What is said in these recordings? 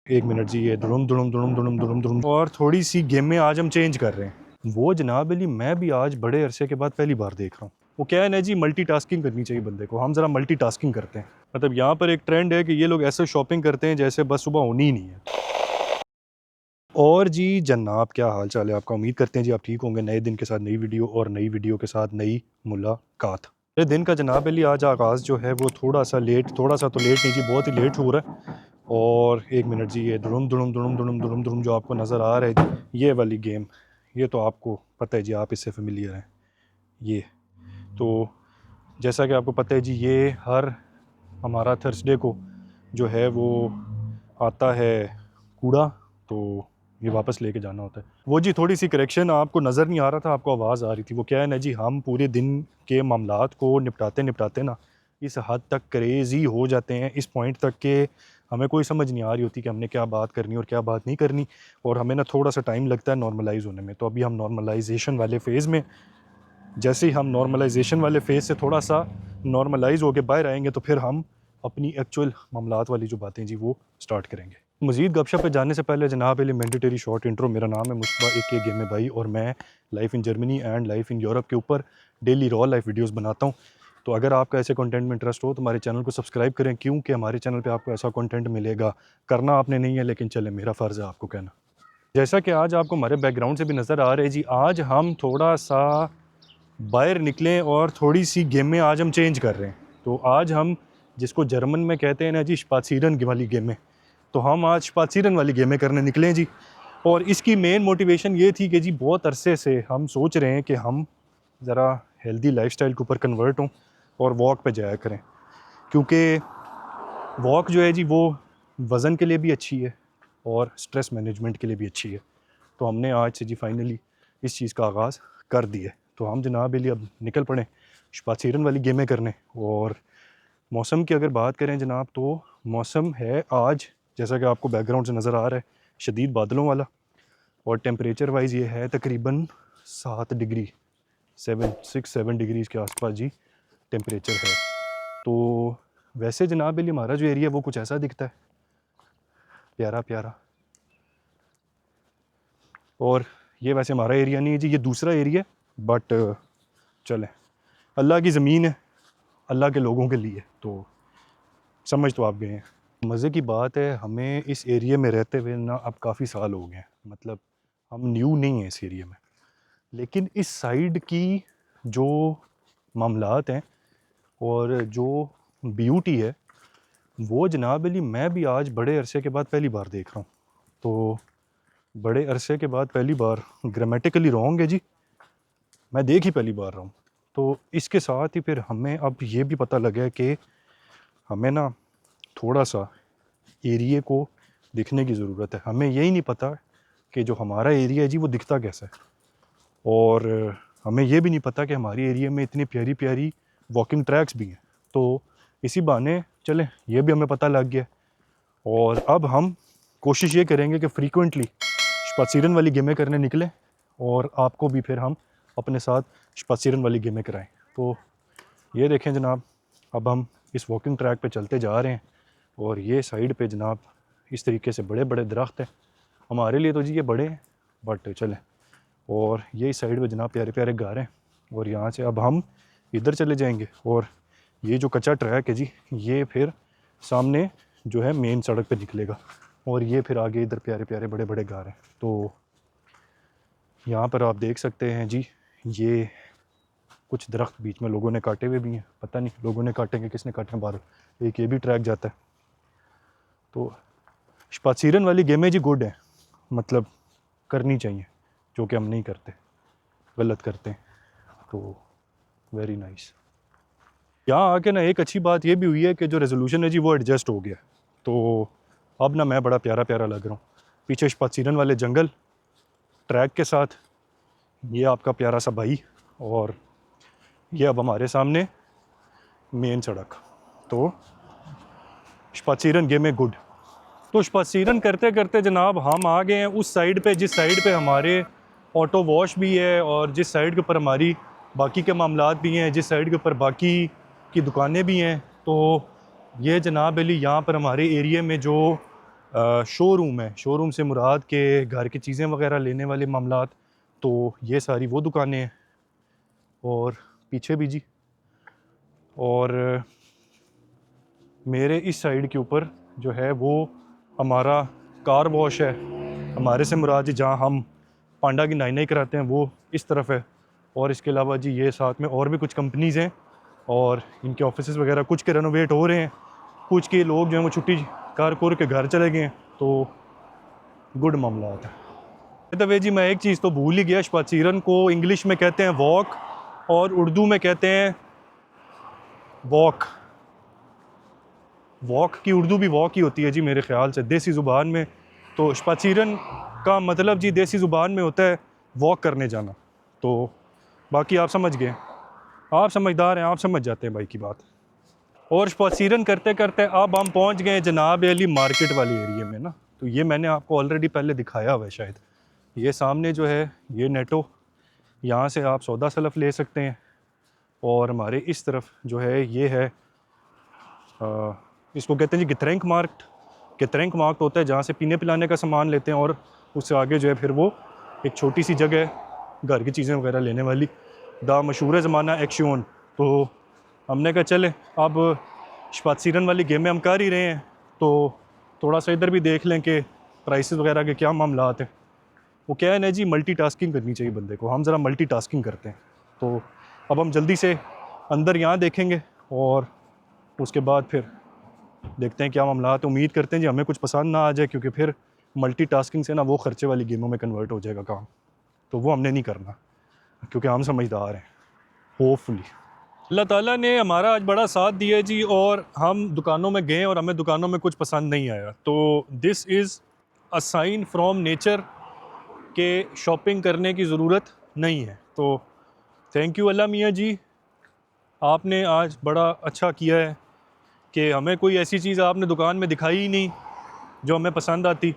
एक मिनट जी, ये दुड़ुम दुड़ुम दुड़ुम दुड़ुम दुड़ुम दुड़ुम और थोड़ी सी गेम में आज हम चेंज कर रहे हैं। वो जनाब अली मैं भी आज बड़े अरसे के बाद पहली बार देख रहा हूँ। वो क्या है ना जी, मल्टीटास्किंग करनी चाहिए बंदे को। हम ज़रा मल्टीटास्किंग करते हैं। मतलब यहाँ पर एक ट्रेंड है कि ये लोग ऐसे शॉपिंग करते हैं जैसे बस सुबह होनी ही नहीं है। और जी जनाब, क्या हाल चाल है आपका? उम्मीद करते हैं जी आप ठीक होंगे। नए दिन के साथ नई वीडियो और नई वीडियो के साथ नई मुलाकात। मेरे दिन का जनाब अली आज आगाज़ जो है वो थोड़ा सा तो लेट नहीं जी, बहुत ही लेट हो रहा है। और एक मिनट जी, ये दुड़ुम दुड़ुम दुड़ुम दुड़ुम दुड़ुम दुड़ुम जो आपको नज़र आ रहा है जी, ये वाली गेम, ये तो आपको पता है जी, आप इससे फेमिलियर हैं। ये तो जैसा कि आपको पता है जी, ये हर हमारा थर्सडे को जो है वो आता है कूड़ा, तो ये वापस लेके जाना होता है। वो जी थोड़ी सी करेक्शन, आपको नज़र नहीं आ रहा था, आपको आवाज़ आ रही थी। वो क्या है ना जी, हम पूरे दिन के मामलात को निपटाते निपटाते ना इस हद तक क्रेज़ी हो जाते हैं, इस पॉइंट तक कि हमें कोई समझ नहीं आ रही होती कि हमने क्या बात करनी और क्या बात नहीं करनी। और हमें ना थोड़ा सा टाइम लगता है नॉर्मलाइज़ होने में। तो अभी हम नॉर्मलाइजेशन वाले फ़ेज़ में, जैसे ही हम नॉर्मलाइजेशन वाले फ़ेज़ से थोड़ा सा नॉर्मलाइज होकर बाहर आएंगे तो फिर हम अपनी एक्चुअल मामलात वाली जो बातें जी वो स्टार्ट करेंगे। मज़ीद गपशप पे जाने से पहले जनाब अली मैंडेटरी शॉर्ट इंट्रो। मेरा नाम है मुस्तफ़ा AK गेमे भाई और मैं life in Germany and life in Europe के ऊपर डेली रॉ लाइफ वीडियोस बनाता हूँ। तो अगर आपका ऐसे कंटेंट में इंटरेस्ट हो तो हमारे चैनल को सब्सक्राइब करें, क्योंकि हमारे चैनल पे आपको ऐसा कंटेंट मिलेगा। करना आपने नहीं है, लेकिन चले मेरा फ़र्ज़ है आपको कहना। जैसा कि आज आपको हमारे बैकग्राउंड से भी नज़र आ रहा है जी, आज हम थोड़ा सा बाहर निकलें और थोड़ी सी गेमें आज हम चेंज कर रहे हैं। तो आज हम, जिसको जर्मन में कहते हैं ना जी स्पात्सीरन वाली गेमें, तो हम आज स्पात्सीरन वाली गेमें करने निकले जी। और इसकी मेन मोटिवेशन ये थी कि जी बहुत अरसे से हम सोच रहे हैं कि हम ज़रा हेल्दी लाइफस्टाइल के ऊपर कन्वर्ट हों और वॉक पे जाया करें, क्योंकि वॉक जो है जी वो वज़न के लिए भी अच्छी है और स्ट्रेस मैनेजमेंट के लिए भी अच्छी है। तो हमने आज से जी फाइनली इस चीज़ का आगाज़ कर दिया। तो हम जनाब लिए अब निकल पड़े स्पात्सीरन वाली गेमें करने। और मौसम की अगर बात करें जनाब, तो मौसम है आज, जैसा कि आपको बैकग्राउंड से नज़र आ रहा है, शदीद बादलों वाला। और टेम्परेचर वाइज़ ये है तकरीबन 7 डिग्री, 7 डिग्रीज़ के आसपास जी टेम्परेचर है। तो वैसे जनाब अली हमारा जो एरिया है वो कुछ ऐसा दिखता है, प्यारा प्यारा। और ये वैसे हमारा एरिया नहीं है जी, ये दूसरा एरिया है, बट चलें, अल्लाह की ज़मीन है, अल्लाह के लोगों के लिए, तो समझ तो आप गए हैं। मज़े की बात है, हमें इस एरिया में रहते हुए ना अब काफ़ी साल हो गए हैं। मतलब हम न्यू नहीं हैं इस एरिया में, लेकिन इस साइड की जो मामलात हैं और जो ब्यूटी है वो जनाब अली मैं भी आज बड़े अरसे के बाद पहली बार देख रहा हूँ। तो बड़े अरसे के बाद पहली बार, ग्रामेटिकली रॉन्ग है जी, मैं देख ही पहली बार रहा हूँ। तो इसके साथ ही फिर हमें अब ये भी पता लगा कि हमें ना थोड़ा सा एरिए को दिखने की ज़रूरत है। हमें यही नहीं पता कि जो हमारा एरिया है जी वो दिखता कैसा है। और हमें ये भी नहीं पता कि हमारी एरिया में इतनी प्यारी प्यारी वॉकिंग ट्रैक्स भी हैं। तो इसी बहाने चलें, ये भी हमें पता लग गया। और अब हम कोशिश ये करेंगे कि फ्रीक्वेंटली स्पात्सीरन वाली गेमें करने निकलें और आपको भी फिर हम अपने साथ स्पात्सीरन वाली गेमें कराएं। तो ये देखें जनाब, अब हम इस वॉकिंग ट्रैक पे चलते जा रहे हैं और ये साइड पे जनाब इस तरीके से बड़े बड़े दरख्त हैं। हमारे लिए तो जी ये बड़े हैं, बट चलें। और ये इस साइड पे जनाब प्यारे प्यारे घर हैं। और यहाँ से अब हम इधर चले जाएंगे और ये जो कच्चा ट्रैक है जी, ये फिर सामने जो है मेन सड़क पे निकलेगा। और ये फिर आगे इधर प्यारे प्यारे बड़े बड़े घर हैं। तो यहाँ पर आप देख सकते हैं जी, ये कुछ दरख्त बीच में लोगों ने काटे हुए भी हैं। पता नहीं लोगों ने काटेंगे, किसने काटे हैं, बाहर एक ये भी ट्रैक जाता है। तो स्पात्सीरन वाली गेमें जी गुड है, मतलब करनी चाहिए, जो कि हम नहीं करते, गलत करते हैं। तो वेरी नाइस। यहाँ आके ना एक अच्छी बात ये भी हुई है कि जो रेजोल्यूशन है जी वो एडजस्ट हो गया। तो अब ना मैं बड़ा प्यारा प्यारा लग रहा हूँ। पीछे स्पात्सीरन वाले जंगल ट्रैक के साथ, ये आपका प्यारा सा भाई, और ये अब हमारे सामने मेन सड़क। तो स्पात्सीरन गेम है गुड। तो स्पात्सीरन करते करते जनाब हम आ गए हैं उस साइड पे, जिस साइड पे हमारे ऑटो वॉश भी है और जिस साइड के ऊपर हमारी बाकी के मामलात भी हैं, जिस साइड के ऊपर बाकी की दुकानें भी हैं। तो ये जनाब अली यहाँ पर हमारे एरिया में जो शोरूम है। शोरूम से मुराद के घर की चीज़ें वगैरह लेने वाले मामलात। तो ये सारी वो दुकानें हैं, और पीछे भी जी, और मेरे इस साइड के ऊपर जो है वो हमारा कार वॉश है। हमारे से मुराद जी जहाँ हम पांडा की नाई नाई कराते हैं वो इस तरफ है। और इसके अलावा जी ये साथ में और भी कुछ कंपनीज़ हैं, और इनके ऑफिसेज़ वगैरह कुछ के रेनोवेट हो रहे हैं, कुछ के लोग जो हैं वो छुट्टी कार कोर के घर चले गए हैं। तो गुड मामला है। तो जी मैं एक चीज़ तो भूल ही गया, शपाचीरन को इंग्लिश में कहते हैं वॉक और उर्दू में कहते हैं वॉक। वॉक की उर्दू भी वॉक ही होती है जी मेरे ख़्याल से देसी ज़ुबान में। तो शपाचीरन का मतलब जी देसी ज़ुबान में होता है वॉक करने जाना। तो बाकी आप समझ गए, आप समझदार हैं, आप समझ जाते हैं भाई की बात। और शपाचीरन करते करते अब हम पहुंच गए जनाब अली मार्केट वाली एरिया में ना। तो ये मैंने आपको ऑलरेडी पहले दिखाया हुआ है शायद। ये सामने जो है ये नेटो, यहाँ से आप सौदा सलफ ले सकते हैं। और हमारे इस तरफ जो है ये है इसको कहते हैं जी गितरैंक मार्केट। गितरैंक मार्केट होता है जहाँ से पीने पिलाने का सामान लेते हैं, और उससे आगे जो है फिर वो एक छोटी सी जगह है घर की चीज़ें वगैरह लेने वाली, दा मशहूर ज़माना एक्शन। तो हमने कहा चले अब शपाचीरन वाली गेमें हम कर ही रहे हैं तो थोड़ा सा इधर भी देख लें कि प्राइसेस वगैरह के क्या मामलात हैं। वो क्या है ना जी, मल्टीटास्किंग करनी चाहिए बंदे को। हम ज़रा मल्टीटास्किंग करते हैं। तो अब हम जल्दी से अंदर यहाँ देखेंगे और उसके बाद फिर देखते हैं क्या मामलात। उम्मीद करते हैं जी हमें कुछ पसंद ना आ जाए, क्योंकि फिर मल्टीटास्किंग से ना वो खर्चे वाली गेमों में कन्वर्ट हो जाएगा काम। तो वो हमने नहीं करना, क्योंकि हम समझदार हैं होपफुली। अल्लाह ताला ने हमारा आज बड़ा साथ दिया जी, और हम दुकानों में गए और हमें दुकानों में कुछ पसंद नहीं आया। तो this is a sign from nature के शॉपिंग करने की ज़रूरत नहीं है। तो थैंक यू अल्लाह मियाँ जी, आपने आज बड़ा अच्छा किया है कि हमें कोई ऐसी चीज़ आपने दुकान में दिखाई ही नहीं जो हमें पसंद आती,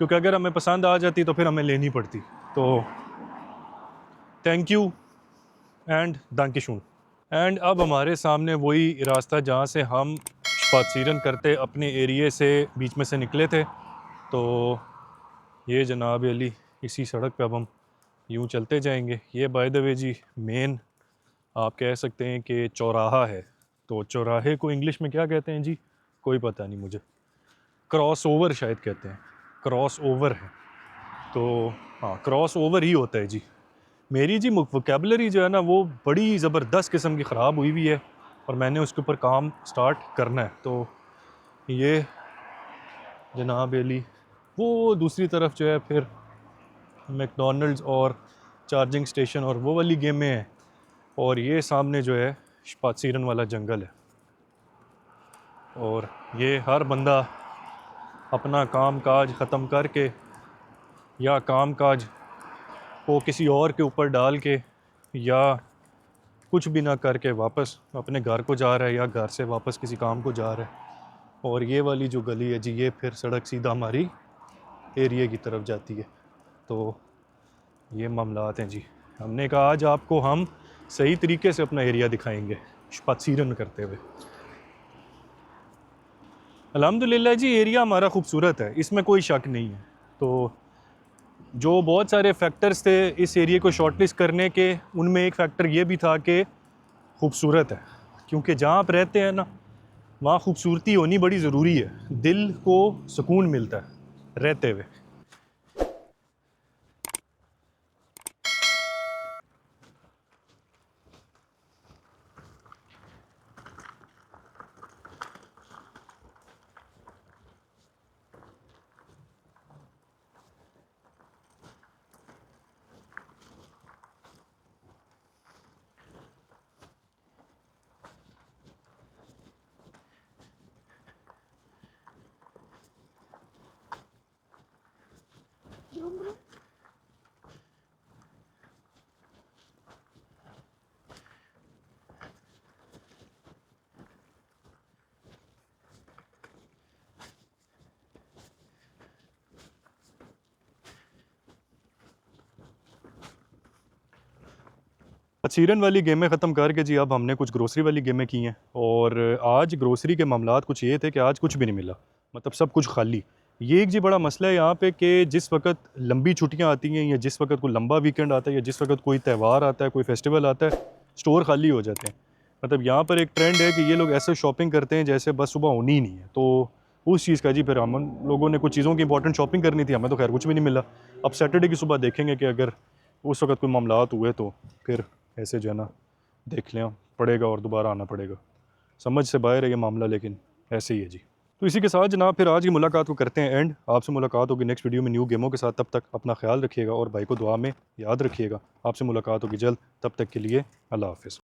क्योंकि अगर हमें पसंद आ जाती तो फिर हमें लेनी पड़ती। तो थैंक यू एंड दांकिशून। एंड अब हमारे सामने वही रास्ता जहाँ से हम शपाचीरन करते अपने एरिए से बीच में से निकले थे। तो ये जनाब अली इसी सड़क पे अब हम यूँ चलते जाएंगे। ये बाय द वे जी मेन आप कह सकते हैं कि चौराहा है। तो चौराहे को इंग्लिश में क्या कहते हैं जी, कोई पता नहीं मुझे। क्रॉस ओवर शायद कहते हैं, क्रॉस ओवर है। तो हाँ, क्रॉस ओवर ही होता है जी। मेरी जी वोकेबलरी जो है ना वो बड़ी ज़बरदस्त किस्म की ख़राब हुई हुई है, और मैंने उसके ऊपर काम स्टार्ट करना है। तो ये जनाब अली वो दूसरी तरफ जो है फिर मैकडॉनल्ड्स और चार्जिंग स्टेशन और वो वाली गेमें हैं, और ये सामने जो है शपाचीरन वाला जंगल है। और ये हर बंदा अपना काम काज ख़त्म करके या काम काज को किसी और के ऊपर डाल के या कुछ भी ना करके वापस अपने घर को जा रहा है, या घर से वापस किसी काम को जा रहा है। और ये वाली जो गली है जी ये फिर सड़क सीधा हमारी एरिया की तरफ जाती है। तो ये मामलात हैं जी। हमने कहा आज आपको हम सही तरीके से अपना एरिया दिखाएंगे शपाचीरन करते हुए। अल्हम्दुलिल्लाह जी एरिया हमारा खूबसूरत है, इसमें कोई शक नहीं है। तो जो बहुत सारे फैक्टर्स थे इस एरिया को शॉर्टलिस्ट करने के, उनमें एक फ़ैक्टर ये भी था कि खूबसूरत है। क्योंकि जहाँ आप रहते हैं ना वहाँ खूबसूरती होनी बड़ी ज़रूरी है, दिल को सुकून मिलता है रहते हुए। शपाचीरन वाली गेमें ख़त्म करके जी अब हमने कुछ ग्रोसरी वाली गेमें की हैं। और आज ग्रोसरी के मामलात कुछ ये थे कि आज कुछ भी नहीं मिला, मतलब सब कुछ खाली। ये एक जी बड़ा मसला है यहाँ पे कि जिस वक्त लंबी छुट्टियाँ आती हैं या जिस वक्त कोई लंबा वीकेंड आता है या जिस वक्त कोई त्यौहार आता है, कोई फेस्टिवल आता है, स्टोर खाली हो जाते हैं। मतलब यहाँ पर एक ट्रेंड है कि ये लोग ऐसे शॉपिंग करते हैं जैसे बस सुबह होनी ही नहीं है। तो उस चीज़ का जी फिर हम लोगों ने कुछ चीज़ों की इंपॉर्टेंट शॉपिंग करनी थी, हमें तो खैर कुछ भी नहीं मिला। अब सैटरडे की सुबह देखेंगे कि अगर उस वक्त कोई मामलात हुए तो फिर ऐसे जो है ना देख लें पड़ेगा और दोबारा आना पड़ेगा। समझ से बाहर है ये मामला, लेकिन ऐसे ही है जी। तो इसी के साथ जनाब फिर आज की मुलाकात को करते हैं एंड। आपसे मुलाकात होगी नेक्स्ट वीडियो में न्यू गेमों के साथ। तब तक अपना ख्याल रखिएगा और भाई को दुआ में याद रखिएगा। आपसे मुलाकात होगी जल्द, तब तक के लिए अल्लाह हाफ़िज़।